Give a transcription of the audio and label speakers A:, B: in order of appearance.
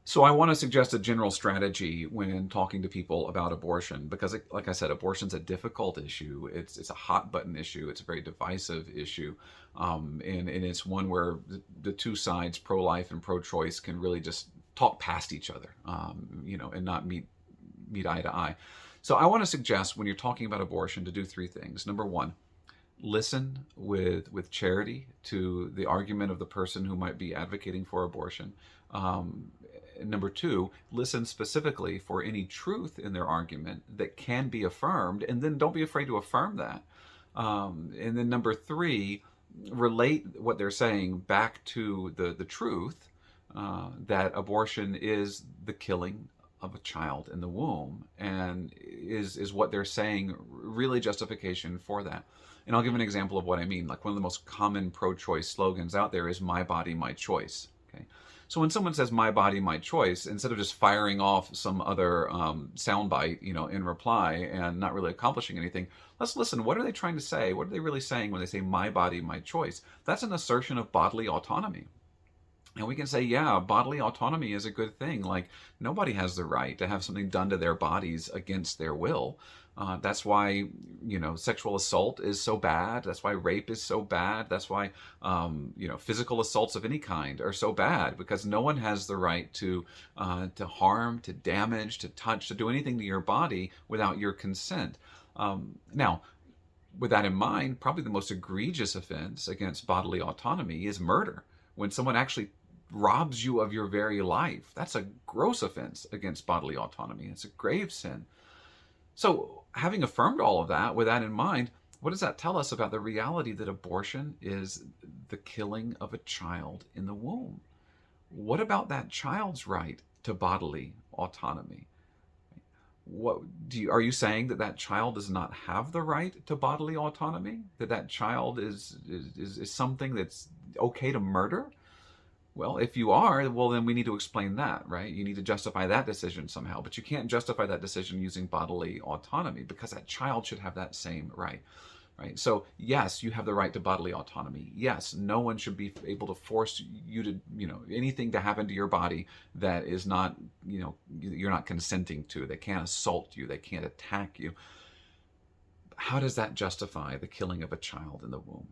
A: So I want to suggest a general strategy when talking to people about abortion, because, like I said, abortion's a difficult issue. It's a hot button issue. It's a very divisive issue, and it's one where the two sides, pro-life and pro-choice, can really just talk past each other, and not meet eye to eye. So I want to suggest when you're talking about abortion to do three things. Number one, listen with charity to the argument of the person who might be advocating for abortion. Um, Number two, listen specifically for any truth in their argument that can be affirmed, and then don't be afraid to affirm that. And then number three, relate what they're saying back to the truth, that abortion is the killing of a child in the womb, and is what they're saying really justification for that. And I'll give an example of what I mean. Like, one of the most common pro-choice slogans out there is "My body, my choice." Okay, so when someone says "My body, my choice," instead of just firing off some other soundbite, in reply and not really accomplishing anything, let's listen. What are they trying to say? What are they really saying when they say "My body, my choice"? That's an assertion of bodily autonomy. And we can say, yeah, bodily autonomy is a good thing. Like, nobody has the right to have something done to their bodies against their will. That's why, sexual assault is so bad. That's why rape is so bad. That's why, physical assaults of any kind are so bad, because no one has the right to harm, to damage, to touch, to do anything to your body without your consent. Now, with that in mind, probably the most egregious offense against bodily autonomy is murder. When someone actually robs you of your very life, that's a gross offense against bodily autonomy. It's a grave sin. So, having affirmed all of that, with that in mind, what does that tell us about the reality that abortion is the killing of a child in the womb? What about that child's right to bodily autonomy? Are you saying that that child does not have the right to bodily autonomy? That child is something that's okay to murder? Well, if you are, well, then we need to explain that, right? You need to justify that decision somehow. But you can't justify that decision using bodily autonomy, because that child should have that same right, right? So, yes, you have the right to bodily autonomy. Yes, no one should be able to force you to, anything to happen to your body that is not, you're not consenting to. They can't assault you. They can't attack you. How does that justify the killing of a child in the womb?